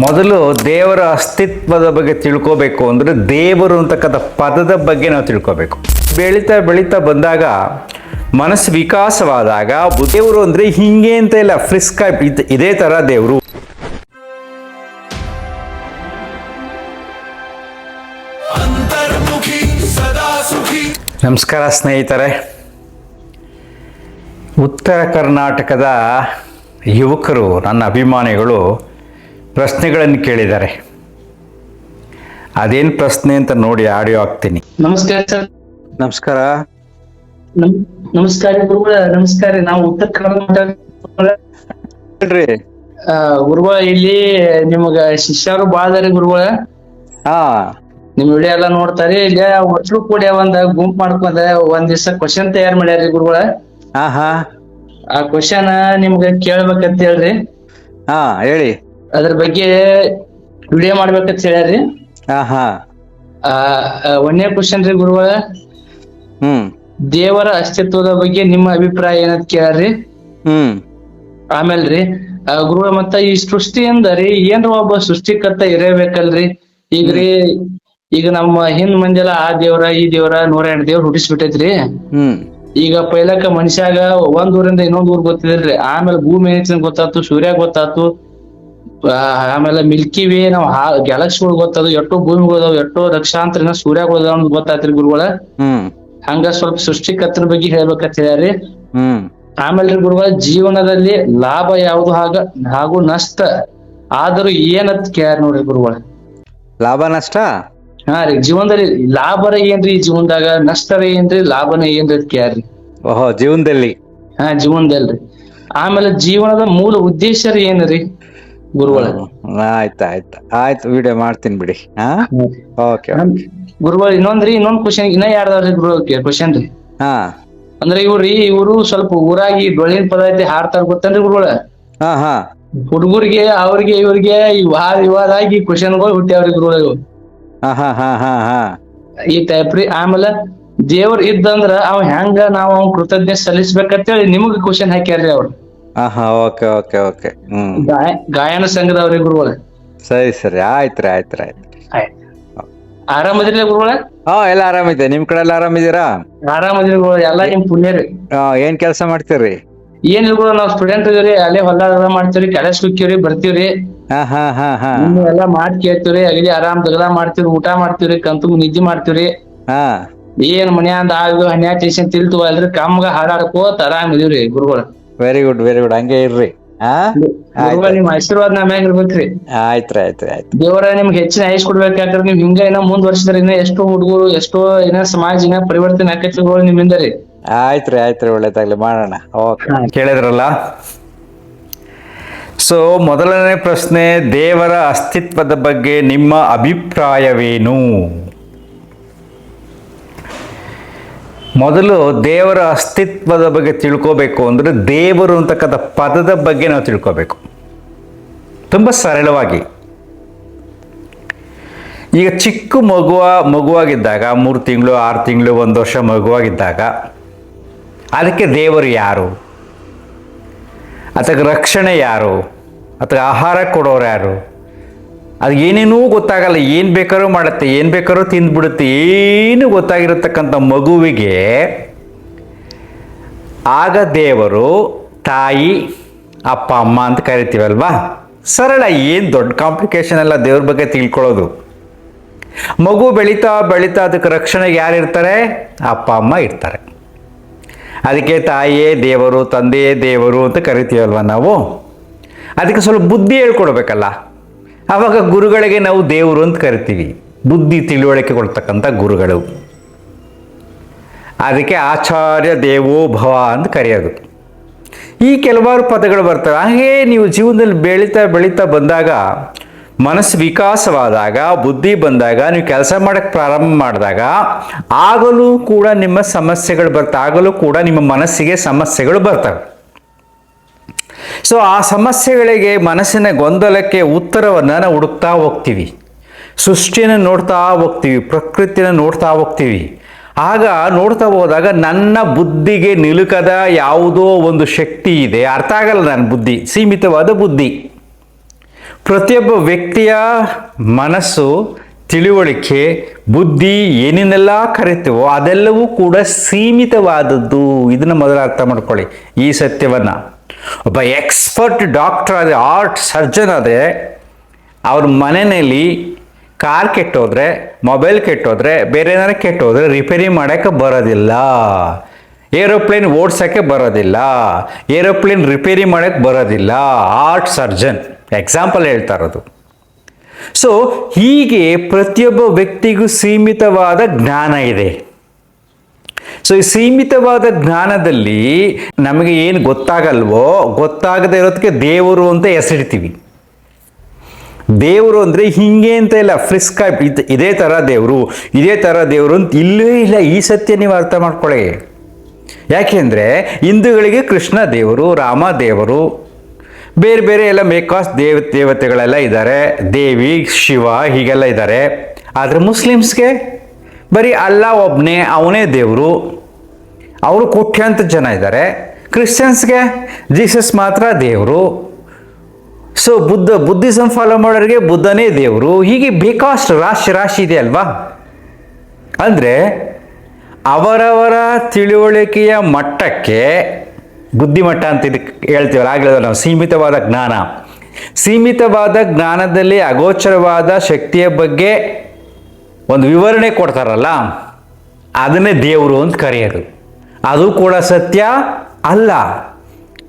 ಮೊದಲು ದೇವರ ಅಸ್ತಿತ್ವದ ಬಗ್ಗೆ ತಿಳ್ಕೋಬೇಕು ಅಂದರೆ ದೇವರು ಅಂತಕ್ಕಂಥ ಪದದ ಬಗ್ಗೆ ನಾವು ತಿಳ್ಕೋಬೇಕು. ಬೆಳೀತಾ ಬೆಳೀತಾ ಬಂದಾಗ ಮನಸ್ಸು ವಿಕಾಸವಾದಾಗ ದೇವರು ಅಂದರೆ ಹಿಂಗೆ ಅಂತ ಇಲ್ಲ, ಫ್ರಿಸ್ಕ್ ಇದೇ ಥರ ದೇವರು. ನಮಸ್ಕಾರ ಸ್ನೇಹಿತರೆ. ಉತ್ತರ ಕರ್ನಾಟಕದ ಯುವಕರು, ನನ್ನ ಅಭಿಮಾನಿಗಳು ಪ್ರಶ್ನೆಗಳನ್ನು ಕೇಳಿದ್ದಾರೆ. ಅದೇನು ಪ್ರಶ್ನೆ ಅಂತ ನೋಡಿ ಆಡಿಯೋ ಹಾಕ್ತೀನಿ. ನಮಸ್ಕಾರ ಸರ್. ನಮಸ್ಕಾರ. ನಮಸ್ಕಾರ ಗುರುಗಳ. ನಮಸ್ಕಾರ. ನಾವು ಉತ್ತರ ಕರ್ನಾಟಕ ಹೇಳ್ರಿ ಗುರುಗಳ. ಇಲ್ಲಿ ನಿಮಗ ಶಿಷ್ಯರು ಬಾಳದಾರಿ ಗುರುಗಳ. ಹಾ, ನಿಮ್ ವಿಡಿಯೋ ಎಲ್ಲಾ ನೋಡ್ತಾರಿ. ಇಲ್ಲಿ ಒಟ್ರು ಕೂಡ ಒಂದ್ ಗುಂಪ್ ಮಾಡ್ಕೊಂಡ ಒಂದ್ ದಿವ್ಸ ಕ್ವಶನ್ ತಯಾರ್ ಮಾಡ್ಯಾರಿ ಗುರುಗಳ. ಹಾ ಹಾ, ಆ ಕ್ವಶನ್ ನಿಮ್ಗ ಕೇಳ್ಬೇಕಂತ ಹೇಳ್ರಿ. ಹಾ ಹೇಳಿ. ಅದ್ರ ಬಗ್ಗೆ ವಿಡಿಯೋ ಮಾಡ್ಬೇಕಂತ ಹೇಳ್ಯಾರಿ. ಹಾ ಹಾ. ಒಂದನೇ ಕ್ವಶನ್ ರೀ ಗುರುಗಳ, ದೇವರ ಅಸ್ತಿತ್ವದ ಬಗ್ಗೆ ನಿಮ್ಮ ಅಭಿಪ್ರಾಯ ಏನಂತ ಕೇಳ್ರಿ. ಆಮೇಲ್ರಿ ಗುರುಗಳ, ಮತ್ತ ಈ ಸೃಷ್ಟಿಯಿಂದ ರೀ ಏನ್ರ ಒಬ್ಬ ಸೃಷ್ಟಿಕರ್ತ ಇರಬೇಕಲ್ರಿ. ಈಗ ನಮ್ಮ ಹಿಂದ್ ಮಂದಿಲ್ಲ ಆ ದೇವ್ರ ಈ ದೇವ್ರ 108 ದೇವ್ರ ಹುಟ್ಟಿಸ್ಬಿಟ್ಟೈತ್ರಿ. ಈಗ ಪೈಲಕ ಮನುಷ್ಯಾಗ ಒಂದ್ ಊರಿಂದ ಇನ್ನೊಂದ್ ಊರ್ ಗೊತ್ತಿದ್ರಿ. ಆಮೇಲೆ ಭೂಮಿ ಗೊತ್ತಾತು, ಸೂರ್ಯ ಗೊತ್ತಾತು, ಆಮೇಲೆ ಮಿಲ್ಕಿ ವೇ ನಾವ್ ಗ್ಯಾಲಕ್ಸಿಗಳು ಗೊತ್ತದು, ಎಷ್ಟೋ ಭೂಮಿಗಳು, ಎಷ್ಟೋ ಲಕ್ಷಾಂತರ ಸೂರ್ಯಗಳು ಗೊತ್ತಾತ್ರಿ ಗುರುಗಳ. ಹಂಗ ಸ್ವಲ್ಪ ಸೃಷ್ಟಿಕರ್ತನ ಬಗ್ಗೆ ಹೇಳ್ಬೇಕಂತ ಹೇಳ್ಯಾರಿ. ಆಮೇಲೆ ಗುರುಗಳ, ಜೀವನದಲ್ಲಿ ಲಾಭ ಯಾವ್ದು ಹಾಗೂ ನಷ್ಟ ಆದ್ರೂ ಏನಂತ ಕೇಳ್ಯಾರ ನೋಡ್ರಿ ಗುರುಗಳ. ಲಾಭ ನಷ್ಟ? ಹಾ ರೀ, ಜೀವನದಲ್ಲಿ ಲಾಭರ ಏನ್ರಿ, ಜೀವನದಾಗ ನಷ್ಟರ ಏನ್ರಿ, ಲಾಭನ ಏನ್ರಿ ಅಂತ ಕೇಳ್ಯಾರಿ. ಓಹೋ, ಜೀವನದಲ್ಲಿ. ಹಾ, ಜೀವನದಲ್ರಿ. ಆಮೇಲೆ ಜೀವನದ ಮೂಲ ಉದ್ದೇಶ ರೀ ಏನ್ರಿ ಗುರುಗಳ. ಆಯ್ತು, ವಿಡಿಯೋ ಮಾಡ್ತೀನಿ ಬಿಡಿ. ಓಕೆ ಗುರುಗಳ. ಇನ್ನೊಂದ್ ಕ್ವಶನ್ ಇನ್ನ ಯಾರ್ದಾವ್ರಿ ಗುರು ಕ್ವಶನ್ ರೀ. ಹಾ, ಅಂದ್ರೆ ಇವ್ರು ಸ್ವಲ್ಪ ಊರಾಗಿ ಡೊಳ್ಳಿನ ಪದಾರ್ಥ ಹಾಡ್ತಾರ ಗೊತ್ತೇನ್ರಿ ಗುರುಗಳ. ಹಾ ಹಾ. ಹುಡುಗರಿಗೆ ಅವ್ರಿಗೆ ಇವ್ರಿಗೆ ವಿವಾದ ಆಗಿ ಕ್ವಶನ್ಗಳು ಹುಟ್ಟ್ಯಾವ್ರಿ ಗುರುಗಳು. ಹಾ ಹಾ ಹಾ ಹಾ ಹಾ. ಈ ಟೈಪ್ ರೀ. ಆಮೇಲೆ ದೇವ್ರ ಇದ್ದಂದ್ರ ಅವ್ ಹೆಂಗ ನಾವ್ ಅವ್ನ ಕೃತಜ್ಞತೆ ಸಲ್ಲಿಸ್ಬೇಕಂತೇಳಿ ನಿಮಗ್ ಕ್ವಶನ್ ಹಾಕ್ಯಾರ್ರಿ ಅವ್ರು. ಹಾ, ಓಕೆ ಓಕೆ ಓಕೆ. ಗಾಯನ ಸಂಘದವ್ರಿ ಗುರುಗಳ. ಸರಿ ಆಯ್ತು. ಆರಾಮದಿರ್ಲಿ ಗುರುಗಳ? ಹಾ, ಎಲ್ಲ ಆರಾಮಿದೆ. ನಿಮ್ ಕಡೆ ಎಲ್ಲ ಆರಾಮಿದ್ದೀರಾ? ಆರಾಮದಿರಿ ಗುರುಗಳ. ಎಲ್ಲಾ ನಿಮ್ ಪುಣ್ಯ ರೀ. ಏನ್ ಕೆಲಸ ಮಾಡ್ತೀರಿ? ಏನಿಲ್ಲ ಗುರು, ನಾವ್ ಸ್ಟೂಡೆಂಟ್ ಇದೀವಿ. ಅಲ್ಲೇ ಹೊಲ ಮಾಡ್ತೀವ್ರಿ, ಕೆಲಸ ಹೋಗ್ತೀವ್ರಿ, ಬರ್ತೀವ್ರಿ. ಎಲ್ಲಾ ಮಾತ್ ಕೇಳ್ತೀವ್ರಿ, ಅಗದಿ ಆರಾಮ್ ತಗದ ಮಾಡ್ತೀವ್ರಿ, ಊಟ ಮಾಡ್ತೀವ್ರಿ, ಕಂತು ನಿದ್ದೆ ಮಾಡ್ತೀವ್ರಿ. ಏನ್ ಮನ್ಯಾಂದ ಹನ್ಯಾ ಟೇಷನ್ ತಿಳ್ತು ಅಲ್ರಿ, ಕಮ್ಗ ಹಾಡಾಡ್ಕೋತ ಆರಾಮ್ ಇದೀವ್ರಿ ಗುರುಗಳ. ವೆರಿ ಗುಡ್, ಹಂಗೆ ಇರ್ರಿ. ನಿಮ್ ಆಶೀರ್ವಾದ ನಾ ಮ್ಯಾಗ ಇರ್ಬೇಕ್ರಿ. ಆಯ್ತು. ದೇವರ ನಿಮ್ಗೆ ಹೆಚ್ಚಿನ ಆಯುಷ್ ಕೊಡ್ಬೇಕಾದ್ರೆ ನೀವ್ ಹಿಂಗ ಏನೋ ಮುಂದ್ವರ್ಸಿದ್ರ ಇನ್ನ ಎಷ್ಟೋ ಹುಡುಗರು, ಎಷ್ಟೋ ಸಮಾಜ ಪರಿವರ್ತನೆ ಆಕೈತಿ ನಿಮ್ಮಿಂದ ರೀ. ಆಯ್ತ್ರಿ, ಒಳ್ಳೇದಾಗ್ಲಿ, ಮಾಡೋಣ. ಓಕೆ, ಕೇಳಿದ್ರಲ್ಲ. ಸೊ ಮೊದಲನೇ ಪ್ರಶ್ನೆ, ದೇವರ ಅಸ್ತಿತ್ವದ ಬಗ್ಗೆ ನಿಮ್ಮ ಅಭಿಪ್ರಾಯವೇನು? ಮೊದಲು ದೇವರ ಅಸ್ತಿತ್ವದ ಬಗ್ಗೆ ತಿಳ್ಕೋಬೇಕು ಅಂದರೆ ದೇವರು ಅಂತಕ್ಕಂಥ ಪದದ ಬಗ್ಗೆ ನಾವು ತಿಳ್ಕೋಬೇಕು. ತುಂಬ ಸರಳವಾಗಿ, ಈಗ ಚಿಕ್ಕ ಮಗುವಾಗಿದ್ದಾಗ 3 ತಿಂಗಳು 6 ತಿಂಗಳು 1 ವರ್ಷ ಮಗುವಾಗಿದ್ದಾಗ ಅದಕ್ಕೆ ದೇವರು ಯಾರು, ಅದಕ್ಕೆ ರಕ್ಷಣೆ ಯಾರು, ಅದಕ್ಕೆ ಆಹಾರ ಕೊಡೋರು ಯಾರು, ಅದು ಏನೇನೂ ಗೊತ್ತಾಗಲ್ಲ. ಏನು ಬೇಕಾದ್ರೂ ಮಾಡುತ್ತೆ, ಏನು ಬೇಕಾದ್ರೂ ತಿಂದ್ಬಿಡುತ್ತೆ, ಏನು ಗೊತ್ತಾಗಿರತಕ್ಕಂಥ ಮಗುವಿಗೆ ಆಗ ದೇವರು ತಾಯಿ ಅಪ್ಪ ಅಮ್ಮ ಅಂತ ಕರಿತೀವಲ್ವಾ. ಸರಳ, ಏನು ದೊಡ್ಡ ಕಾಂಪ್ಲಿಕೇಶನ್ ಅಲ್ಲ ದೇವ್ರ ಬಗ್ಗೆ ತಿಳ್ಕೊಳ್ಳೋದು. ಮಗು ಬೆಳೀತಾ ಅದಕ್ಕೆ ರಕ್ಷಣೆಗೆ ಯಾರು ಇರ್ತಾರೆ? ಅಪ್ಪ ಅಮ್ಮ ಇರ್ತಾರೆ. ಅದಕ್ಕೆ ತಾಯಿಯೇ ದೇವರು, ತಂದೆಯೇ ದೇವರು ಅಂತ ಕರಿತೀವಲ್ವ ನಾವು. ಅದಕ್ಕೆ ಸ್ವಲ್ಪ ಬುದ್ಧಿ ಹೇಳ್ಕೊಡ್ಬೇಕಲ್ಲ. ಆವಾಗ ಗುರುಗಳಿಗೆ ನಾವು ದೇವರು ಅಂತ ಕರಿತೀವಿ, ಬುದ್ಧಿ ತಿಳುವಳಿಕೆ ಕೊಡ್ತಕ್ಕಂಥ ಗುರುಗಳು. ಅದಕ್ಕೆ ಆಚಾರ್ಯ ದೇವೋ ಭವ ಅಂತ ಕರೆಯೋದು. ಈ ಕೆಲವಾರು ಪದಗಳು ಬರ್ತವೆ. ಹಾಗೆ ನೀವು ಜೀವನದಲ್ಲಿ ಬೆಳೀತಾ ಬಂದಾಗ, ಮನಸ್ಸು ವಿಕಾಸವಾದಾಗ, ಬುದ್ಧಿ ಬಂದಾಗ, ನೀವು ಕೆಲಸ ಮಾಡೋಕ್ಕೆ ಪ್ರಾರಂಭ ಮಾಡಿದಾಗ ಆಗಲೂ ಕೂಡ ನಿಮ್ಮ ಸಮಸ್ಯೆಗಳು ಬರ್ತವೆ, ಆಗಲೂ ಕೂಡ ನಿಮ್ಮ ಮನಸ್ಸಿಗೆ ಸಮಸ್ಯೆಗಳು ಬರ್ತವೆ. ಸೊ ಆ ಸಮಸ್ಯೆಗಳಿಗೆ, ಮನಸ್ಸಿನ ಗೊಂದಲಕ್ಕೆ ಉತ್ತರವನ್ನು ನಾವು ಹುಡುಕ್ತಾ ಹೋಗ್ತೀವಿ. ಸೃಷ್ಟಿಯನ್ನು ನೋಡ್ತಾ ಹೋಗ್ತೀವಿ, ಪ್ರಕೃತಿಯನ್ನು ನೋಡ್ತಾ ಹೋಗ್ತೀವಿ. ಆಗ ನೋಡ್ತಾ ಹೋದಾಗ ನನ್ನ ಬುದ್ಧಿಗೆ ನಿಲುಕದ ಯಾವುದೋ ಒಂದು ಶಕ್ತಿ ಇದೆ. ಅರ್ಥ ಆಗಲ್ಲ, ನನ್ನ ಬುದ್ಧಿ ಸೀಮಿತವಾದ ಬುದ್ಧಿ. ಪ್ರತಿಯೊಬ್ಬ ವ್ಯಕ್ತಿಯ ಮನಸ್ಸು, ತಿಳುವಳಿಕೆ, ಬುದ್ಧಿ ಏನೇನೆಲ್ಲ ಕರಿತೀವೋ ಅದೆಲ್ಲವೂ ಕೂಡ ಸೀಮಿತವಾದದ್ದು. ಇದನ್ನು ಮೊದಲು ಅರ್ಥ ಮಾಡ್ಕೊಳ್ಳಿ ಈ ಸತ್ಯವನ್ನು. ಒಬ್ಬ ಎಕ್ಸ್ಪರ್ಟ್ ಡಾಕ್ಟರ್ ಆದರೆ, ಆರ್ಟ್ ಸರ್ಜನ್ ಆದರೆ, ಅವ್ರ ಮನೆಯಲ್ಲಿ ಕಾರ್ ಕೆಟ್ಟೋದ್ರೆ, ಮೊಬೈಲ್ ಕೆಟ್ಟೋದ್ರೆ, ಬೇರೆ ಏನಾರು ಕೆಟ್ಟೋದ್ರೆ ರಿಪೇರಿ ಮಾಡೋಕ್ಕೆ ಬರೋದಿಲ್ಲ. ಏರೋಪ್ಲೇನ್ ಓಡ್ಸೋಕ್ಕೆ ಬರೋದಿಲ್ಲ, ಏರೋಪ್ಲೇನ್ ರಿಪೇರಿ ಮಾಡೋಕ್ಕೆ ಬರೋದಿಲ್ಲ. ಆರ್ಟ್ ಸರ್ಜನ್ ಎಕ್ಸಾಂಪಲ್ ಹೇಳ್ತಾ ಇರೋದು. ಸೊ ಹೀಗೆ ಪ್ರತಿಯೊಬ್ಬ ವ್ಯಕ್ತಿಗೂ ಸೀಮಿತವಾದ ಜ್ಞಾನ ಇದೆ. ಸೊ ಈ ಸೀಮಿತವಾದ ಜ್ಞಾನದಲ್ಲಿ ನಮಗೆ ಏನು ಗೊತ್ತಾಗಲ್ವೋ, ಗೊತ್ತಾಗದೇ ಇರೋದಕ್ಕೆ ದೇವರು ಅಂತ ಹೆಸರಿಡ್ತೀವಿ. ದೇವರು ಅಂದರೆ ಹಿಂಗೆ ಅಂತ ಇಲ್ಲ, ಫ್ರಿಸ್ಕ್ರೈಬ್ ಇದೇ ಥರ ದೇವರು, ಇದೇ ಥರ ದೇವರು ಅಂತ ಇಲ್ಲವೇ ಇಲ್ಲ. ಈ ಸತ್ಯ ನೀವು ಅರ್ಥ ಮಾಡ್ಕೊಳ್ಳಿ. ಯಾಕೆಂದರೆ ಹಿಂದೂಗಳಿಗೆ ಕೃಷ್ಣ ದೇವರು, ರಾಮ ದೇವರು, ಬೇರೆ ಬೇರೆ ಎಲ್ಲ ಮೇಕಾಸ್ ದೇವತೆಗಳೆಲ್ಲ ಇದ್ದಾರೆ, ದೇವಿ, ಶಿವ ಹೀಗೆಲ್ಲ ಇದ್ದಾರೆ. ಆದರೆ ಮುಸ್ಲಿಮ್ಸ್ಗೆ ಬರೀ ಅಲ್ಲಾ ಒಬ್ಬನೇ, ಅವನೇ ದೇವರು. ಅವರು ಕೋಟ್ಯಾಂತರ ಜನ ಇದ್ದಾರೆ. ಕ್ರಿಶ್ಚಿಯನ್ಸ್ಗೆ ಜೀಸಸ್ ಮಾತ್ರ ದೇವರು. ಸೊ ಬುದ್ಧಿಸಮ್ ಫಾಲೋ ಮಾಡೋರಿಗೆ ಬುದ್ಧನೇ ದೇವರು. ಹೀಗೆ ಬೇಕಾಷ್ಟು ರಾಶಿ ಇದೆ ಅಲ್ವಾ. ಅಂದರೆ ಅವರವರ ತಿಳುವಳಿಕೆಯ ಮಟ್ಟಕ್ಕೆ, ಬುದ್ಧಿಮಟ್ಟ ಅಂತ ಇದಕ್ಕೆ ಹೇಳ್ತೀವಲ್ಲ, ಆಗಲಿಲ್ಲ ನಾವು, ಸೀಮಿತವಾದ ಜ್ಞಾನ. ಸೀಮಿತವಾದ ಜ್ಞಾನದಲ್ಲಿ ಅಗೋಚರವಾದ ಶಕ್ತಿಯ ಬಗ್ಗೆ ಒಂದು ವಿವರಣೆ ಕೊಡ್ತಾರಲ್ಲ, ಅದನ್ನೇ ದೇವರು ಅಂತ ಕರೆಯೋದು. ಅದು ಕೂಡ ಸತ್ಯ ಅಲ್ಲ.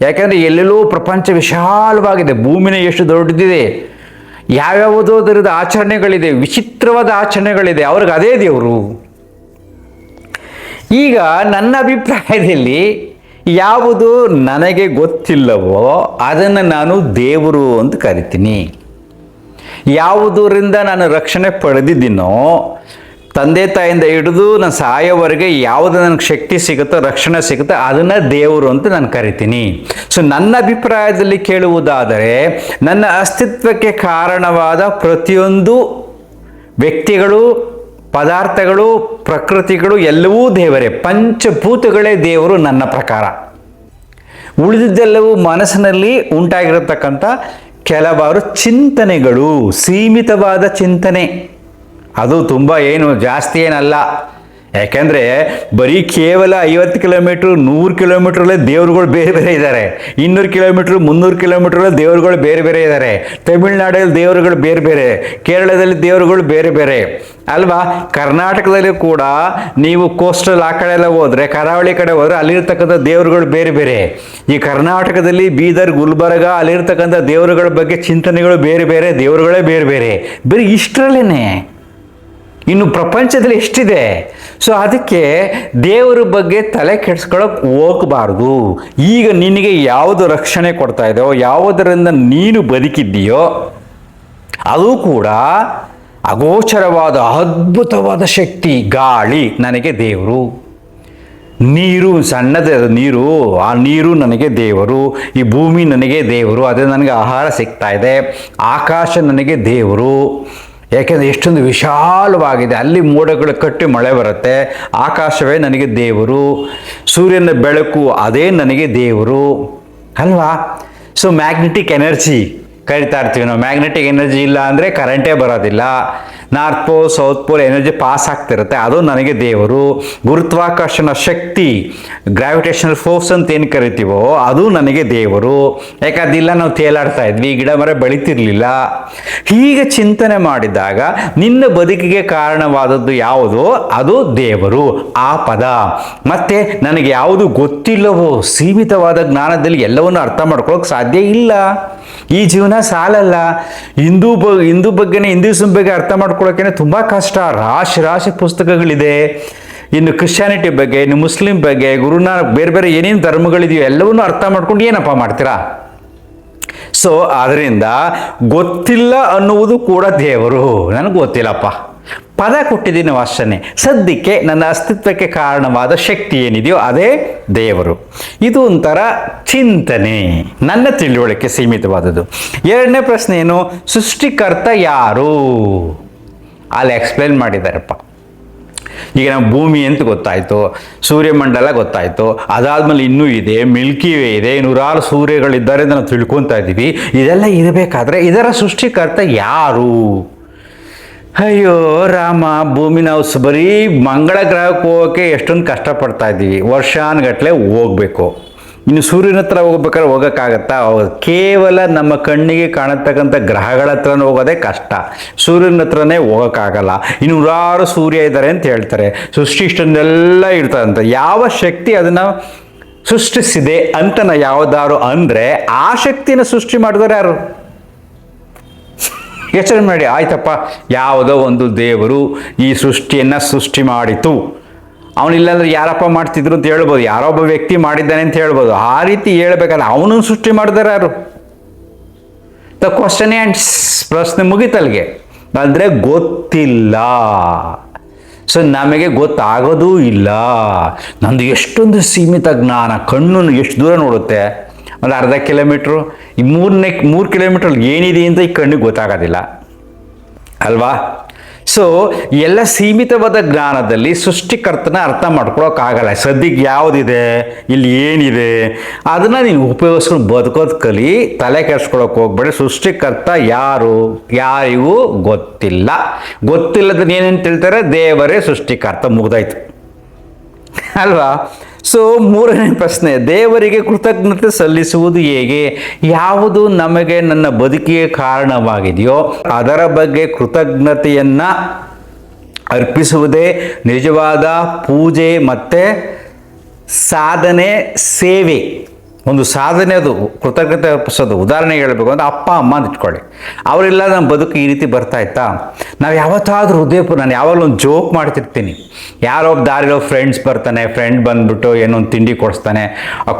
ಯಾಕಂದರೆ ಎಲ್ಲೆಲ್ಲೋ ಪ್ರಪಂಚ ವಿಶಾಲವಾಗಿದೆ, ಭೂಮಿನ ಎಷ್ಟು ದೊಡ್ಡದಿದೆ, ಯಾವ್ಯಾವುದೋ ಥರದ ಆಚರಣೆಗಳಿದೆ, ವಿಚಿತ್ರವಾದ ಆಚರಣೆಗಳಿದೆ, ಅವ್ರಿಗೆ ಅದೇ ದೇವರು. ಈಗ ನನ್ನ ಅಭಿಪ್ರಾಯದಲ್ಲಿ ಯಾವುದು ನನಗೆ ಗೊತ್ತಿಲ್ಲವೋ ಅದನ್ನು ನಾನು ದೇವರು ಅಂತ ಕರಿತೀನಿ. ಯಾವುದರಿಂದ ನಾನು ರಕ್ಷಣೆ ಪಡೆದಿದ್ದೀನೋ, ತಂದೆ ತಾಯಿಂದ ಹಿಡಿದು ನಾನು ಸಾಯೋವರೆಗೆ ಯಾವುದು ನನಗೆ ಶಕ್ತಿ ಸಿಗುತ್ತೋ, ರಕ್ಷಣೆ ಸಿಗುತ್ತೋ, ಅದನ್ನು ದೇವರು ಅಂತ ನಾನು ಕರಿತೀನಿ. ಸೊ ನನ್ನ ಅಭಿಪ್ರಾಯದಲ್ಲಿ ಕೇಳುವುದಾದರೆ, ನನ್ನ ಅಸ್ತಿತ್ವಕ್ಕೆ ಕಾರಣವಾದ ಪ್ರತಿಯೊಂದು ವ್ಯಕ್ತಿಗಳು, ಪದಾರ್ಥಗಳು, ಪ್ರಕೃತಿಗಳು ಎಲ್ಲವೂ ದೇವರೇ. ಪಂಚಭೂತಗಳೇ ದೇವರು ನನ್ನ ಪ್ರಕಾರ. ಉಳಿದಿದ್ದೆಲ್ಲವೂ ಮನಸ್ಸಿನಲ್ಲಿ ಉಂಟಾಗಿರತಕ್ಕಂಥ ಕೆಲವಾರು ಚಿಂತನೆಗಳು, ಸೀಮಿತವಾದ ಚಿಂತನೆ. ಅದು ತುಂಬ ಏನು ಜಾಸ್ತಿ ಏನಲ್ಲ. ಯಾಕೆಂದರೆ ಬರೀ ಕೇವಲ 50 ಕಿಲೋಮೀಟ್ರ್ 100 ಕಿಲೋಮೀಟ್ರಲ್ಲೇ ದೇವರುಗಳು ಬೇರೆ ಬೇರೆ ಇದ್ದಾರೆ. 200 ಕಿಲೋಮೀಟ್ರ್ 300 ಕಿಲೋಮೀಟ್ರಲ್ಲೇ ದೇವರುಗಳು ಬೇರೆ ಬೇರೆ ಇದ್ದಾರೆ. ತಮಿಳುನಾಡಲ್ಲಿ ದೇವರುಗಳು ಬೇರೆ ಬೇರೆ, ಕೇರಳದಲ್ಲಿ ದೇವರುಗಳು ಬೇರೆ ಬೇರೆ ಅಲ್ವಾ. ಕರ್ನಾಟಕದಲ್ಲಿ ಕೂಡ ನೀವು ಕೋಸ್ಟಲ್ ಆ ಕಡೆ ಎಲ್ಲ ಹೋದರೆ, ಕರಾವಳಿ ಕಡೆ ಹೋದರೆ ಅಲ್ಲಿರ್ತಕ್ಕಂಥ ದೇವರುಗಳು ಬೇರೆ ಬೇರೆ. ಈ ಕರ್ನಾಟಕದಲ್ಲಿ ಬೀದರ್, ಗುಲ್ಬರ್ಗ ಅಲ್ಲಿರ್ತಕ್ಕಂಥ ದೇವರುಗಳ ಬಗ್ಗೆ ಚಿಂತನೆಗಳು ಬೇರೆ ಬೇರೆ, ದೇವರುಗಳೇ ಬೇರೆ ಬೇರೆ. ಬರೀ ಇಷ್ಟರಲ್ಲೇ ಇನ್ನು ಪ್ರಪಂಚದಲ್ಲಿ ಎಷ್ಟಿದೆ. ಸೊ ಅದಕ್ಕೆ ದೇವರ ಬಗ್ಗೆ ತಲೆ ಕೆಡಿಸ್ಕೊಳ್ಳೋಕೆ ಹೋಗಬಾರ್ದು. ಈಗ ನಿನಗೆ ಯಾವುದು ರಕ್ಷಣೆ ಕೊಡ್ತಾ ಇದೆಯೋ, ಯಾವುದರಿಂದ ನೀನು ಬದುಕಿದ್ದೀಯೋ ಅದು ಕೂಡ ಅಗೋಚರವಾದ ಅದ್ಭುತವಾದ ಶಕ್ತಿ. ಗಾಳಿ ನನಗೆ ದೇವರು, ನೀರು ಸಣ್ಣದೇ ನೀರು, ಆ ನೀರು ನನಗೆ ದೇವರು, ಈ ಭೂಮಿ ನನಗೆ ದೇವರು, ಅದೇ ನನಗೆ ಆಹಾರ ಸಿಗ್ತಾ ಇದೆ. ಆಕಾಶ ನನಗೆ ದೇವರು, ಯಾಕೆಂದರೆ ಎಷ್ಟೊಂದು ವಿಶಾಲವಾಗಿದೆ, ಅಲ್ಲಿ ಮೋಡಗಳು ಕಟ್ಟಿ ಮಳೆ ಬರುತ್ತೆ. ಆಕಾಶವೇ ನನಗೆ ದೇವರು, ಸೂರ್ಯನ ಬೆಳಕು ಅದೇ ನನಗೆ ದೇವರು ಅಲ್ವಾ. ಸೊ ಮ್ಯಾಗ್ನೆಟಿಕ್ ಎನರ್ಜಿ ಕರಿತಾ ಇರ್ತೀವಿ ನಾವು. ಮ್ಯಾಗ್ನೆಟಿಕ್ ಎನರ್ಜಿ ಇಲ್ಲ ಅಂದರೆ ಕರೆಂಟೇ ಬರೋದಿಲ್ಲ. North pole south pole energy pass ಆಗ್ತಿರುತ್ತೆ, ಅದು ನನಗೆ ದೇವರು. ಗುರುತ್ವಾಕರ್ಷಣ ಶಕ್ತಿ, ಗ್ರಾವಿಟೇಷನಲ್ ಫೋರ್ಸ್ ಅಂತ ಏನು ಕರಿತೀವೋ ಅದು ನನಗೆ ದೇವರು. ಯಾಕಂದಿಲ್ಲ ನಾವು ತೇಲಾಡ್ತಾ ಇದ್ವಿ, ಗಿಡ ಮರ ಬೆಳೀತಿರ್ಲಿಲ್ಲ. ಹೀಗೆ ಚಿಂತನೆ ಮಾಡಿದಾಗ ನಿನ್ನ ಬದುಕಿಗೆ ಕಾರಣವಾದದ್ದು ಯಾವುದೋ ಅದು ದೇವರು, ಆ ಪದ. ಮತ್ತೆ ನನಗೆ ಯಾವುದು ಗೊತ್ತಿಲ್ಲವೋ, ಸೀಮಿತವಾದ ಜ್ಞಾನದಲ್ಲಿ ಎಲ್ಲವನ್ನು ಅರ್ಥ ಮಾಡ್ಕೊಳ್ಳೋಕೆ ಸಾಧ್ಯ ಇಲ್ಲ. ಈ ಜೀವನ ಸಾಲಲ್ಲ. ಹಿಂದೂ ಬಗ್ಗೆನೇ, ಹಿಂದೂಯಿಸಂ ಬಗ್ಗೆ ಅರ್ಥ ಮಾಡ್ಕೊಳ್ಳೋಕೆ ತುಂಬ ಕಷ್ಟ. ರಾಶಿ ಪುಸ್ತಕಗಳಿದೆ. ಇನ್ನು ಕ್ರಿಶ್ಚಿಯಾನಿಟಿ ಬಗ್ಗೆ, ಇನ್ನು ಮುಸ್ಲಿಂ ಬಗ್ಗೆ, ಗುರುನಾನಕ್, ಬೇರೆ ಬೇರೆ ಏನೇನು ಧರ್ಮಗಳಿದೆಯೋ ಎಲ್ಲವನ್ನೂ ಅರ್ಥ ಮಾಡ್ಕೊಂಡು ಏನಪ್ಪ ಮಾಡ್ತೀರಾ. ಸೊ ಅದರಿಂದ ಗೊತ್ತಿಲ್ಲ ಅನ್ನುವುದು ಕೂಡ ದೇವರು. ನನಗೆ ಗೊತ್ತಿಲ್ಲಪ್ಪ, ಪದ ಕೊಟ್ಟಿದ್ದೀನಿ ಅಷ್ಟೇ. ಸದ್ಯಕ್ಕೆ ನನ್ನ ಅಸ್ತಿತ್ವಕ್ಕೆ ಕಾರಣವಾದ ಶಕ್ತಿ ಏನಿದೆಯೋ ಅದೇ ದೇವರು. ಇದು ಒಂಥರ ಚಿಂತನೆ, ನನ್ನ ತಿಳುವಳಿಕೆ ಸೀಮಿತವಾದದ್ದು. ಎರಡನೇ ಪ್ರಶ್ನೆ ಏನು, ಸೃಷ್ಟಿಕರ್ತ ಯಾರು? ಅಲ್ಲಿ ಎಕ್ಸ್ಪ್ಲೇನ್ ಮಾಡಿದ್ದಾರಪ್ಪ. ಈಗ ನಮ್ಮ ಭೂಮಿ ಅಂತ ಗೊತ್ತಾಯಿತು, ಸೂರ್ಯಮಂಡಲ ಗೊತ್ತಾಯಿತು, ಅದಾದ್ಮೇಲೆ ಇನ್ನೂ ಇದೆ, ಮಿಲ್ಕಿ ವೇ ಇದೆ, ನೂರಾರು ಸೂರ್ಯಗಳಿದ್ದಾರೆ ಅಂತ ನಾವು ತಿಳ್ಕೊತಾ ಇದ್ದೀವಿ. ಇದೆಲ್ಲ ಇರಬೇಕಾದ್ರೆ ಇದರ ಸೃಷ್ಟಿಕರ್ತ ಯಾರು? ಅಯ್ಯೋ ರಾಮ, ಭೂಮಿ ನಾವು ಬರೀ ಮಂಗಳ ಗ್ರಹಕ್ಕೆ ಹೋಗೋಕ್ಕೆ ಎಷ್ಟೊಂದು ಕಷ್ಟಪಡ್ತಾ ಇದ್ದೀವಿ, ವರ್ಷಾನುಗಟ್ಟಲೆ ಹೋಗ್ಬೇಕು. ಇನ್ನು ಸೂರ್ಯನ ಹತ್ರ ಹೋಗ್ಬೇಕಾದ್ರೆ ಹೋಗೋಕ್ಕಾಗತ್ತಾ? ಕೇವಲ ನಮ್ಮ ಕಣ್ಣಿಗೆ ಕಾಣತಕ್ಕಂಥ ಗ್ರಹಗಳ ಹತ್ರನೇ ಹೋಗೋದೇ ಕಷ್ಟ, ಸೂರ್ಯನ ಹತ್ರನೇ ಹೋಗೋಕ್ಕಾಗಲ್ಲ. ಇನ್ನು ನೂರಾರು ಸೂರ್ಯ ಇದ್ದಾರೆ ಅಂತ ಹೇಳ್ತಾರೆ, ಸೃಷ್ಟಿ ಇಷ್ಟನ್ನೆಲ್ಲ ಇರ್ತದಂತ. ಯಾವ ಶಕ್ತಿ ಅದನ್ನು ಸೃಷ್ಟಿಸಿದೆ ಅಂತ ಯಾವುದಾರು ಅಂದರೆ ಆ ಶಕ್ತಿನ ಸೃಷ್ಟಿ ಮಾಡಿದವರು ಯಾರು? ಯೋಚನೆ ಮಾಡಿ. ಆಯ್ತಪ್ಪ, ಯಾವುದೋ ಒಂದು ದೇವರು ಈ ಸೃಷ್ಟಿಯನ್ನು ಸೃಷ್ಟಿ ಮಾಡಿತು, ಅವನಿಲ್ಲಾಂದ್ರೆ ಯಾರಪ್ಪ ಮಾಡ್ತಿದ್ರು ಅಂತ ಹೇಳ್ಬೋದು, ಯಾರೋ ಒಬ್ಬ ವ್ಯಕ್ತಿ ಮಾಡಿದ್ದಾನೆ ಅಂತ ಹೇಳ್ಬೋದು. ಆ ರೀತಿ ಹೇಳ್ಬೇಕಾದ್ರೆ ಅವನನ್ನು ಸೃಷ್ಟಿ ಮಾಡಿದಾರೆ ಯಾರು? ದ ಕ್ವಶನ್ ಆ್ಯಂಡ್ ಪ್ರಶ್ನೆ ಮುಗಿತಲ್ಗೆ. ಅಂದರೆ ಗೊತ್ತಿಲ್ಲ. ಸೊ ನಮಗೆ ಗೊತ್ತಾಗೋದೂ ಇಲ್ಲ. ನಂದು ಎಷ್ಟೊಂದು ಸೀಮಿತ ಜ್ಞಾನ, ಕಣ್ಣು ಎಷ್ಟು ದೂರ ನೋಡುತ್ತೆ? ಒಂದು ಅರ್ಧ ಕಿಲೋಮೀಟ್ರು, ಈ 3 ಕಿಲೋಮೀಟ್ರಲ್ಲಿ ಏನಿದೆ ಅಂತ ಈ ಕಣ್ಣಿಗೆ ಗೊತ್ತಾಗೋದಿಲ್ಲ ಅಲ್ವಾ? ಸೊ ಎಲ್ಲ ಸೀಮಿತವಾದ ಜ್ಞಾನದಲ್ಲಿ ಸೃಷ್ಟಿಕರ್ತನ ಅರ್ಥ ಮಾಡ್ಕೊಳಕ್ಕಾಗಲ್ಲ. ಸದ್ಯಕ್ಕೆ ಯಾವುದಿದೆ, ಇಲ್ಲಿ ಏನಿದೆ, ಅದನ್ನು ನೀನು ಉಪಯೋಗಿಸ್ಕೊಂಡು ಬದುಕೋದು ಕಲಿ. ತಲೆ ಕೆಡ್ಸ್ಕೊಳಕ್ಕೆ ಹೋಗ್ಬೇಡಿ. ಸೃಷ್ಟಿಕರ್ತ ಯಾರು? ಯಾರಿಗೂ ಗೊತ್ತಿಲ್ಲ. ಗೊತ್ತಿಲ್ಲದನ್ನ ಏನೇನು ತಿಳ್ತಾರೆ? ದೇವರೇ ಸೃಷ್ಟಿಕರ್ತ. ಮುಗ್ದಾಯ್ತು ಅಲ್ವಾ? ಸೊ ಮೂರನೇ ಪ್ರಶ್ನೆ, ದೇವರಿಗೆ ಕೃತಜ್ಞತೆ ಸಲ್ಲಿಸುವುದು ಹೇಗೆ? ಯಾವುದು ನಮಗೆ ನನ್ನ ಬದುಕಿಗೆ ಕಾರಣವಾಗಿದೆಯೋ ಅದರ ಬಗ್ಗೆ ಕೃತಜ್ಞತೆಯನ್ನು ಅರ್ಪಿಸುವುದೇ ನಿಜವಾದ ಪೂಜೆ ಮತ್ತು ಸಾಧನೆ, ಸೇವೆ. ಒಂದು ಸಾಧನೆ ಅದು ಕೃತಜ್ಞತೆ ಅರ್ಪಿಸೋದು. ಉದಾಹರಣೆಗೆ ಹೇಳಬೇಕು ಅಂದರೆ ಅಪ್ಪ ಅಮ್ಮ ಅಂತ ಇಟ್ಕೊಳ್ಳಿ, ಅವರೆಲ್ಲ ನಮ್ಮ ಬದುಕು ಈ ರೀತಿ ಬರ್ತಾ ಇತ್ತಾ? ನಾವು ಯಾವತ್ತಾದ್ರೂ ನಾನು ಯಾವಾಗಲೂ ಒಂದು ಜೋಕ್ ಮಾಡ್ತಿರ್ತೀನಿ. ಯಾರೋ ಒಬ್ಬ ದಾರಿలో ಫ್ರೆಂಡ್ಸ್ ಬರ್ತಾನೆ, ಫ್ರೆಂಡ್ ಬಂದ್ಬಿಟ್ಟು ಏನೋ ಒಂದು ತಿಂಡಿ ಕೊಡಿಸ್ತಾನೆ,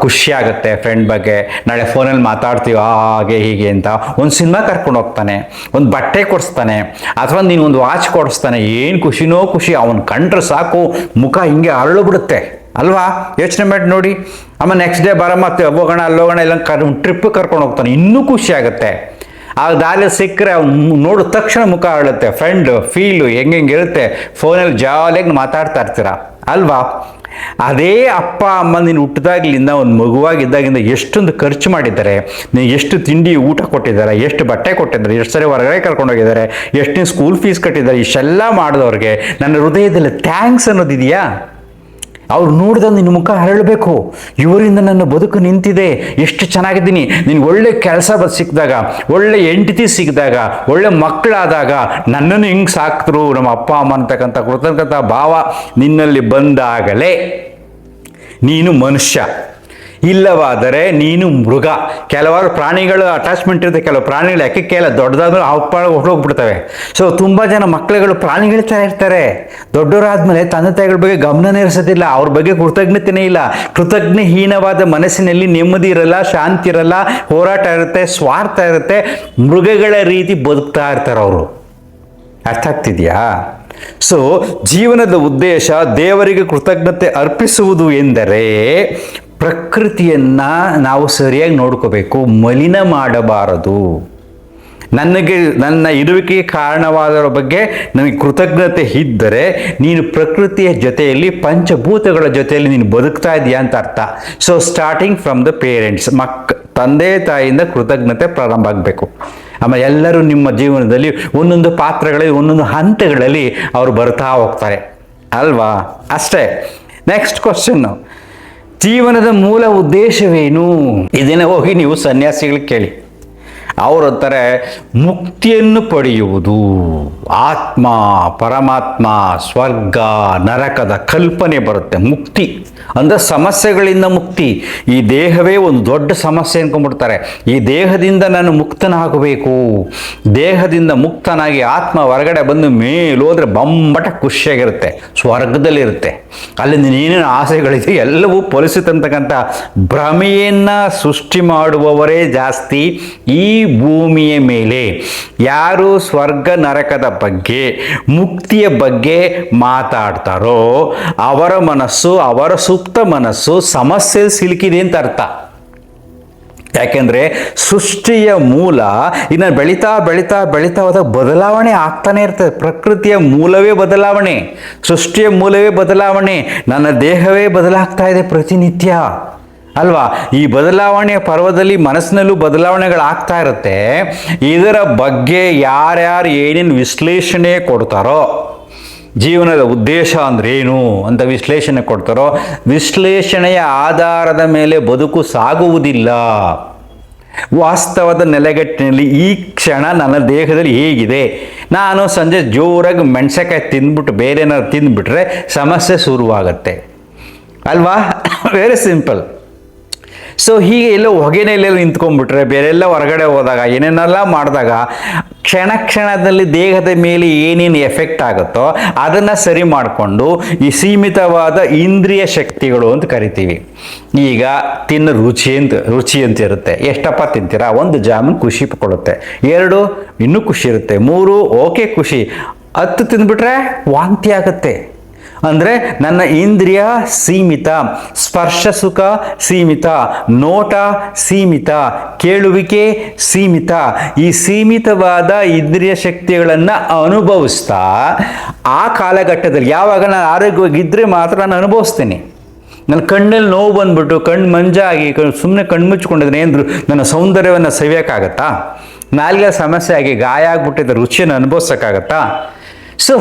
ಖುಷಿ ಆಗುತ್ತೆ ಫ್ರೆಂಡ್ ಬಗ್ಗೆ. ನಾಳೆ ಫೋನಲ್ಲಿ ಮಾತಾಡ್ತೀವಿ ಹಾಗೆ ಹೀಗೆ ಅಂತ. ಒಂದು ಸಿನಿಮಾ ಕರ್ಕೊಂಡು ಹೋಗ್ತಾನೆ, ಒಂದು ಬಟ್ಟೆ ಕೊಡಿಸ್ತಾನೆ, ಅಥವಾ ನೀನು ಒಂದು ವಾಚ್ ಕೊಡಿಸ್ತಾನೆ. ಏನು ಖುಷಿನೋ ಖುಷಿ, ಅವನು ಕಂಡ್ರೆ ಸಾಕು ಮುಖ ಹಿಂಗೆ ಅರಳು ಬಿಡುತ್ತೆ ಅಲ್ವಾ? ಯೋಚನೆ ಮಾಡಿ ನೋಡಿ. ಆಮೇಲೆ ನೆಕ್ಸ್ಟ್ ಡೇ ಬರಮ್ಮ ಹೋಗೋಣ ಅಲ್ಲೋಗೋಣ ಇಲ್ಲ ಟ್ರಿಪ್ ಕರ್ಕೊಂಡು ಹೋಗ್ತಾನೆ, ಇನ್ನೂ ಖುಷಿ ಆಗುತ್ತೆ. ಆ ದಾರಿಯಲ್ಲಿ ಸಿಕ್ಕರೆ ಅವ್ನು ನೋಡಿದ ತಕ್ಷಣ ಮುಖ ಅರಳುತ್ತೆ, ಫ್ರೆಂಡ್ ಫೀಲು ಹೆಂಗೆ ಇರುತ್ತೆ. ಫೋನಲ್ಲಿ ಜಾಲಿಯಾಗಿ ಮಾತಾಡ್ತಾ ಇರ್ತೀರ ಅಲ್ವಾ? ಅದೇ ಅಪ್ಪ ಅಮ್ಮ ನೀನು ಹುಟ್ಟಿದಾಗ್ಲಿಂದ ಒಂದು ಮಗುವಾಗಿದ್ದಾಗಿಂದ ಎಷ್ಟೊಂದು ಖರ್ಚು ಮಾಡಿದ್ದಾರೆ, ನೀನು ಎಷ್ಟು ತಿಂಡಿ ಊಟ ಕೊಟ್ಟಿದ್ದಾರೆ, ಎಷ್ಟು ಬಟ್ಟೆ ಕೊಟ್ಟಿದ್ದಾರೆ, ಎಷ್ಟು ಸರಿ ಹೊರಗಡೆ ಕರ್ಕೊಂಡೋಗಿದ್ದಾರೆ, ಎಷ್ಟು ಸ್ಕೂಲ್ ಫೀಸ್ ಕಟ್ಟಿದ್ದಾರೆ. ಇಷ್ಟೆಲ್ಲ ಮಾಡಿದವ್ರಿಗೆ ನನ್ನ ಹೃದಯದಲ್ಲಿ ಥ್ಯಾಂಕ್ಸ್ ಅನ್ನೋದಿದೆಯಾ? ಅವ್ರು ನೋಡಿದಾಗ ನಿನ್ನ ಮುಖ ಹರಳಬೇಕು, ಇವರಿಂದ ನನ್ನ ಬದುಕು ನಿಂತಿದೆ, ಎಷ್ಟು ಚೆನ್ನಾಗಿದ್ದೀನಿ. ನೀನು ಒಳ್ಳೆ ಕೆಲಸ ಸಿಕ್ಕಿದಾಗ, ಒಳ್ಳೆ ಹೆಂಡತಿ ಸಿಕ್ಕಿದಾಗ, ಒಳ್ಳೆ ಮಕ್ಕಳಾದಾಗ, ನನ್ನನ್ನು ಹಿಂಗೆ ಸಾಕಿದ್ರು ನಮ್ಮ ಅಪ್ಪ ಅಮ್ಮ ಅಂತಕ್ಕಂಥ ಕೃತಜ್ಞತಾ ಭಾವ ನಿನ್ನಲ್ಲಿ ಬಂದಾಗಲೇ ನೀನು ಮನುಷ್ಯ. ಇಲ್ಲವಾದರೆ ನೀನು ಮೃಗ. ಕೆಲವಾರು ಪ್ರಾಣಿಗಳು ಅಟ್ಯಾಚ್ಮೆಂಟ್ ಇರುತ್ತೆ, ಕೆಲವು ಪ್ರಾಣಿಗಳು ಯಾಕೆ ದೊಡ್ಡದಾದ್ಮೇಲೆ ಅಪ್ಪ ಹೊರಟೋಗ್ಬಿಡ್ತವೆ. ಸೊ ತುಂಬ ಜನ ಮಕ್ಕಳುಗಳು ಪ್ರಾಣಿಗಳ ಥರ ಇರ್ತಾರೆ, ದೊಡ್ಡವರಾದ್ಮೇಲೆ ತಂದೆ ತಾಯಿಗಳ ಬಗ್ಗೆ ಗಮನನೇ ಇರಿಸೋದಿಲ್ಲ, ಅವ್ರ ಬಗ್ಗೆ ಕೃತಜ್ಞತೆನೇ ಇಲ್ಲ. ಕೃತಜ್ಞಹೀನವಾದ ಮನಸ್ಸಿನಲ್ಲಿ ನೆಮ್ಮದಿ ಇರಲ್ಲ, ಶಾಂತಿ ಇರಲ್ಲ, ಹೋರಾಟ ಇರುತ್ತೆ, ಸ್ವಾರ್ಥ ಇರುತ್ತೆ, ಮೃಗಗಳ ರೀತಿ ಬದುಕ್ತಾ ಇರ್ತಾರೆ ಅವರು. ಅರ್ಥ ಆಗ್ತಿದೆಯಾ? ಸೊ ಜೀವನದ ಉದ್ದೇಶ ದೇವರಿಗೆ ಕೃತಜ್ಞತೆ ಅರ್ಪಿಸುವುದು ಎಂದರೆ ಪ್ರಕೃತಿಯನ್ನು ನಾವು ಸರಿಯಾಗಿ ನೋಡ್ಕೋಬೇಕು, ಮಲಿನ ಮಾಡಬಾರದು. ನನ್ನ ಇರುವಿಕೆಗೆ ಕಾರಣವಾದರ ಬಗ್ಗೆ ನನಗೆ ಕೃತಜ್ಞತೆ ಇದ್ದರೆ ನೀನು ಪ್ರಕೃತಿಯ ಜೊತೆಯಲ್ಲಿ, ಪಂಚಭೂತಗಳ ಜೊತೆಯಲ್ಲಿ ನೀನು ಬದುಕ್ತಾ ಇದೆಯಾ ಅಂತ ಅರ್ಥ. So starting from the parents, ತಂದೆ ತಾಯಿಯಿಂದ ಕೃತಜ್ಞತೆ ಪ್ರಾರಂಭ ಆಗಬೇಕು. ಆಮೇಲೆ ಎಲ್ಲರೂ ನಿಮ್ಮ ಜೀವನದಲ್ಲಿ ಒಂದೊಂದು ಪಾತ್ರಗಳಲ್ಲಿ, ಒಂದೊಂದು ಹಂತಗಳಲ್ಲಿ ಅವರು ಬರ್ತಾ ಹೋಗ್ತಾರೆ ಅಲ್ವಾ? ಅಷ್ಟೇ. ನೆಕ್ಸ್ಟ್ ಕ್ವಶನ್ನು, ಜೀವನದ ಮೂಲ ಉದ್ದೇಶವೇನು? ಇದನ್ನ ಹೋಗಿ ನೀವು ಸನ್ಯಾಸಿಗಳಿಗೆ ಕೇಳಿ, ಅವ್ರ ಅಂತಾರೆ ಮುಕ್ತಿಯನ್ನು ಪಡೆಯುವುದು. ಆತ್ಮ, ಪರಮಾತ್ಮ, ಸ್ವರ್ಗ, ನರಕದ ಕಲ್ಪನೆ ಬರುತ್ತೆ. ಮುಕ್ತಿ ಅಂದರೆ ಸಮಸ್ಯೆಗಳಿಂದ ಮುಕ್ತಿ. ಈ ದೇಹವೇ ಒಂದು ದೊಡ್ಡ ಸಮಸ್ಯೆ ಅನ್ಕೊಂಡ್ಬಿಡ್ತಾರೆ. ಈ ದೇಹದಿಂದ ನಾನು ಮುಕ್ತನಾಗಬೇಕು, ದೇಹದಿಂದ ಮುಕ್ತನಾಗಿ ಆತ್ಮ ಹೊರಗಡೆ ಬಂದು ಮೇಲೋದ್ರೆ ಬಂಬಟ ಖುಷಿಯಾಗಿರುತ್ತೆ, ಸ್ವರ್ಗದಲ್ಲಿರುತ್ತೆ. ಅಲ್ಲಿ ಏನೇನು ಆಸೆಗಳಿದೆ ಎಲ್ಲವೂ ಫಲಿಸುತ್ತಂತಕ್ಕಂಥ ಭ್ರಮೆಯನ್ನು ಸೃಷ್ಟಿ ಮಾಡುವವರೇ ಜಾಸ್ತಿ ಈ ಭೂಮಿಯ ಮೇಲೆ. ಯಾರು ಸ್ವರ್ಗ ನರಕದ ಬಗ್ಗೆ, ಮುಕ್ತಿಯ ಬಗ್ಗೆ ಮಾತಾಡ್ತಾರೋ ಅವರ ಮನಸ್ಸು, ಅವರ ಸುಪ್ತ ಮನಸ್ಸು ಸಮಸ್ಯೆ ಸಿಲುಕಿದೆ ಅಂತ ಅರ್ಥ. ಯಾಕೆಂದರೆ ಸೃಷ್ಟಿಯ ಮೂಲ ಇನ್ನು ಬೆಳೀತಾ ಬೆಳೀತಾ ಬೆಳೀತಾ ಹೋದಾಗ ಬದಲಾವಣೆ ಆಗ್ತಾನೆ ಇರ್ತದೆ. ಪ್ರಕೃತಿಯ ಮೂಲವೇ ಬದಲಾವಣೆ, ಸೃಷ್ಟಿಯ ಮೂಲವೇ ಬದಲಾವಣೆ, ನನ್ನ ದೇಹವೇ ಬದಲಾಗ್ತಾ ಇದೆ ಪ್ರತಿನಿತ್ಯ ಅಲ್ವಾ. ಈ ಬದಲಾವಣೆಯ ಪರ್ವದಲ್ಲಿ ಮನಸ್ಸಿನಲ್ಲೂ ಬದಲಾವಣೆಗಳಾಗ್ತಾ ಇರುತ್ತೆ. ಇದರ ಬಗ್ಗೆ ಯಾರ್ಯಾರು ಏನೇನು ವಿಶ್ಲೇಷಣೆ ಕೊಡ್ತಾರೋ, ಜೀವನದ ಉದ್ದೇಶ ಅಂದ್ರೇನು ಅಂತ ವಿಶ್ಲೇಷಣೆ ಕೊಡ್ತಾರೋ, ವಿಶ್ಲೇಷಣೆಯ ಆಧಾರದ ಮೇಲೆ ಬದುಕು ಸಾಗುವುದಿಲ್ಲ. ವಾಸ್ತವದ ನೆಲೆಗಟ್ಟಿನಲ್ಲಿ ಈ ಕ್ಷಣ ನನ್ನ ದೇಹದಲ್ಲಿ ಹೇಗಿದೆ, ನಾನು ಸಂಜೆ ಜೋರಾಗಿ ಮೆಣಸೆಕಾಯಿ ತಿಂದ್ಬಿಟ್ಟು ಬೇರೆ ಏನಾದ್ರು ತಿಂದ್ಬಿಟ್ರೆ ಸಮಸ್ಯೆ ಶುರುವಾಗತ್ತೆ ಅಲ್ವಾ. Very simple. ಸೊ ಹೀಗೆ ಎಲ್ಲೋ ಹೊಗೆನೆಲ್ಲ ನಿಂತ್ಕೊಂಡ್ಬಿಟ್ರೆ, ಬೇರೆಲ್ಲ ಹೊರಗಡೆ ಹೋದಾಗ ಏನೇನೆಲ್ಲ ಮಾಡಿದಾಗ ಕ್ಷಣ ಕ್ಷಣದಲ್ಲಿ ದೇಹದ ಮೇಲೆ ಏನೇನು ಎಫೆಕ್ಟ್ ಆಗುತ್ತೋ ಅದನ್ನು ಸರಿ ಮಾಡಿಕೊಂಡು ಈ ಸೀಮಿತವಾದ ಇಂದ್ರಿಯ ಶಕ್ತಿಗಳು ಅಂತ ಕರಿತೀವಿ. ಈಗ ತಿನ್ನೋ ರುಚಿ ಅಂತ ಇರುತ್ತೆ. ಎಷ್ಟಪ್ಪ ತಿಂತೀರಾ? 1 ಜಾಮೂನ್ ಖುಷಿ ಕೊಡುತ್ತೆ, 2 ಇನ್ನೂ ಖುಷಿ ಇರುತ್ತೆ, 3 ಓಕೆ ಖುಷಿ, 10 ತಿಂದ್ಬಿಟ್ರೆ ವಾಂತಿ ಆಗುತ್ತೆ. ಅಂದರೆ ನನ್ನ ಇಂದ್ರಿಯ ಸೀಮಿತ, ಸ್ಪರ್ಶ ಸುಖ ಸೀಮಿತ, ನೋಟ ಸೀಮಿತ, ಕೇಳುವಿಕೆ ಸೀಮಿತ. ಈ ಸೀಮಿತವಾದ ಇಂದ್ರಿಯ ಶಕ್ತಿಗಳನ್ನು ಅನುಭವಿಸ್ತಾ ಆ ಕಾಲಘಟ್ಟದಲ್ಲಿ ಯಾವಾಗ ನಾನು ಆರೋಗ್ಯವಾಗಿದ್ದರೆ ಮಾತ್ರ ನಾನು ಅನುಭವಿಸ್ತೀನಿ. ನನ್ನ ಕಣ್ಣಲ್ಲಿ ನೋವು ಬಂದ್ಬಿಟ್ಟು ಕಣ್ಣು ಮಂಜಾಗಿ ಸುಮ್ಮನೆ ಕಣ್ಣು ಮುಚ್ಕೊಂಡಿದ್ರೆ ಏನು ನನ್ನ ಸೌಂದರ್ಯವನ್ನು ಸವಿಯೋಕ್ಕಾಗತ್ತಾ? ನಾಲ್ಗೆ ಸಮಸ್ಯೆ ಆಗಿ ಗಾಯ ಆಗ್ಬಿಟ್ಟಿದ್ದ ರುಚಿಯನ್ನು ಅನುಭವಿಸೋಕ್ಕಾಗತ್ತಾ? ಸೊ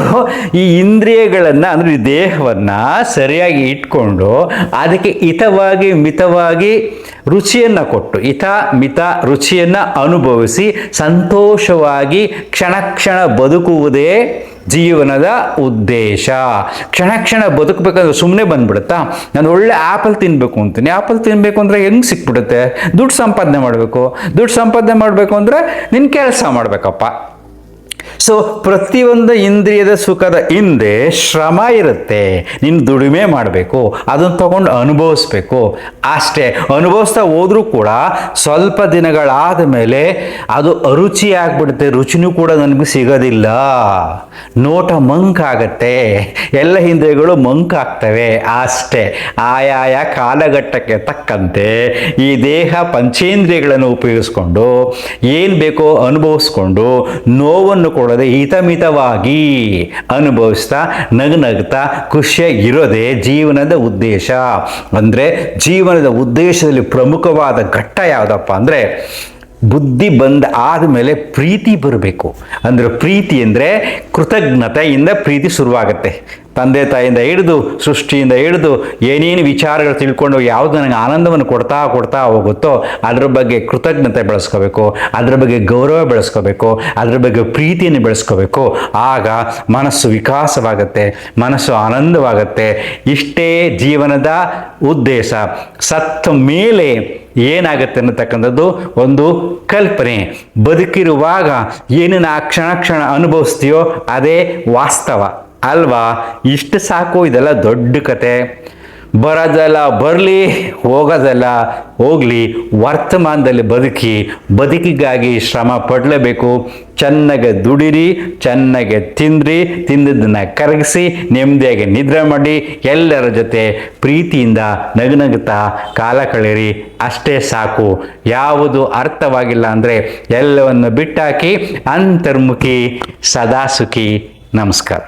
ಈ ಇಂದ್ರಿಯಗಳನ್ನು ಅಂದರೆ ಈ ದೇಹವನ್ನು ಸರಿಯಾಗಿ ಇಟ್ಕೊಂಡು ಅದಕ್ಕೆ ಹಿತವಾಗಿ ಮಿತವಾಗಿ ರುಚಿಯನ್ನು ಕೊಟ್ಟು, ಹಿತ ಮಿತ ರುಚಿಯನ್ನು ಅನುಭವಿಸಿ ಸಂತೋಷವಾಗಿ ಕ್ಷಣ ಕ್ಷಣ ಬದುಕುವುದೇ ಜೀವನದ ಉದ್ದೇಶ. ಕ್ಷಣ ಕ್ಷಣ ಬದುಕಬೇಕಂದ್ರೆ ಸುಮ್ಮನೆ ಬಂದ್ಬಿಡುತ್ತಾ? ನಾನು ಒಳ್ಳೆ ಆ್ಯಪಲ್ ತಿನ್ನಬೇಕು ಅಂತೀನಿ, ಆ್ಯಪಲ್ ತಿನ್ನಬೇಕು ಅಂದರೆ ಹೆಂಗೆ ಸಿಕ್ಬಿಡುತ್ತೆ? ದುಡ್ಡು ಸಂಪಾದನೆ ಮಾಡಬೇಕು, ದುಡ್ಡು ಸಂಪಾದನೆ ಮಾಡಬೇಕು ಅಂದರೆ ನಿನ್ನ ಕೆಲಸ ಮಾಡಬೇಕಪ್ಪ. ಸೊ ಪ್ರತಿಯೊಂದು ಇಂದ್ರಿಯದ ಸುಖದ ಹಿಂದೆ ಶ್ರಮ ಇರುತ್ತೆ. ನೀನು ದುಡಿಮೆ ಮಾಡಬೇಕು, ಅದನ್ನು ತಗೊಂಡು ಅನುಭವಿಸ್ಬೇಕು ಅಷ್ಟೇ. ಅನುಭವಿಸ್ತಾ ಹೋದ್ರೂ ಕೂಡ ಸ್ವಲ್ಪ ದಿನಗಳಾದ ಮೇಲೆ ಅದು ಅರುಚಿ ಆಗ್ಬಿಡುತ್ತೆ, ರುಚಿನೂ ಕೂಡ ನನಗೆ ಸಿಗೋದಿಲ್ಲ, ನೋಟ ಮಂಕಾಗತ್ತೆ, ಎಲ್ಲ ಇಂದ್ರಿಯಗಳು ಮಂಕಾಗ್ತವೆ ಅಷ್ಟೇ. ಆಯಾಯ ಕಾಲಘಟ್ಟಕ್ಕೆ ತಕ್ಕಂತೆ ಈ ದೇಹ ಪಂಚೇಂದ್ರಿಯಗಳನ್ನು ಉಪಯೋಗಿಸ್ಕೊಂಡು ಏನು ಬೇಕೋ ಅನುಭವಿಸ್ಕೊಂಡು ನೋವನ್ನು ಕೊಡದೆ ಹಿತಮಿತವಾಗಿ ಅನುಭವಿಸ್ತಾ ನಗ್ನಗ್ತಾ ಖುಷಿಯಾಗಿರೋದೇ ಜೀವನದ ಉದ್ದೇಶ. ಅಂದರೆ ಜೀವನದ ಉದ್ದೇಶದಲ್ಲಿ ಪ್ರಮುಖವಾದ ಘಟ್ಟ ಯಾವುದಪ್ಪ ಅಂದರೆ ಬುದ್ಧಿ ಬಂದ ಆದಮೇಲೆ ಪ್ರೀತಿ ಬರಬೇಕು. ಅಂದರೆ ಪ್ರೀತಿ ಅಂದರೆ ಕೃತಜ್ಞತೆಯಿಂದ ಪ್ರೀತಿ ಶುರುವಾಗುತ್ತೆ. ತಂದೆ ತಾಯಿಯಿಂದ ಹಿಡಿದು ಸೃಷ್ಟಿಯಿಂದ ಹಿಡಿದು ಏನೇನು ವಿಚಾರಗಳು ತಿಳ್ಕೊಂಡು ಯಾವುದು ನನಗೆ ಆನಂದವನ್ನು ಕೊಡ್ತಾ ಹೋಗುತ್ತೋ ಅದರ ಬಗ್ಗೆ ಕೃತಜ್ಞತೆ ಬೆಳೆಸ್ಕೋಬೇಕು, ಅದರ ಬಗ್ಗೆ ಗೌರವ ಬೆಳೆಸ್ಕೋಬೇಕು, ಅದರ ಬಗ್ಗೆ ಪ್ರೀತಿಯನ್ನು ಬೆಳೆಸ್ಕೋಬೇಕು. ಆಗ ಮನಸ್ಸು ವಿಕಾಸವಾಗುತ್ತೆ, ಮನಸ್ಸು ಆನಂದವಾಗುತ್ತೆ. ಇಷ್ಟೇ ಜೀವನದ ಉದ್ದೇಶ. ಸತ್ತ ಮೇಲೆ ಏನಾಗುತ್ತೆ ಅನ್ನತಕ್ಕಂಥದ್ದು ಒಂದು ಕಲ್ಪನೆ. ಬದುಕಿರುವಾಗ ಏನನ್ನು ಆ ಕ್ಷಣ ಕ್ಷಣ ಅನುಭವಿಸ್ತೀಯೋ ಅದೇ ವಾಸ್ತವ ಅಲ್ವಾ. ಇಷ್ಟು ಸಾಕು, ಇದೆಲ್ಲ ದೊಡ್ಡ ಕತೆ. ಬರೋದೆಲ್ಲ ಬರಲಿ, ಹೋಗೋದೆಲ್ಲ ಹೋಗಲಿ, ವರ್ತಮಾನದಲ್ಲಿ ಬದುಕಿಗಾಗಿ ಶ್ರಮ ಪಡಲೇಬೇಕು. ಚೆನ್ನಾಗೆ ದುಡಿರಿ, ಚೆನ್ನಾಗೆ ತಿಂದದ್ದನ್ನು ಕರಗಿಸಿ ನೆಮ್ಮದಿಯಾಗಿ ನಿದ್ರೆ ಮಾಡಿ ಎಲ್ಲರ ಜೊತೆ ಪ್ರೀತಿಯಿಂದ ನಗುತ್ತಾ ಕಾಲ ಕಳೆಯಿರಿ. ಅಷ್ಟೇ ಸಾಕು. ಯಾವುದು ಅರ್ಥವಾಗಿಲ್ಲ ಅಂದರೆ ಎಲ್ಲವನ್ನು ಬಿಟ್ಟಾಕಿ ಅಂತರ್ಮುಖಿ, ಸದಾ ಸುಖಿ. ನಮಸ್ಕಾರ.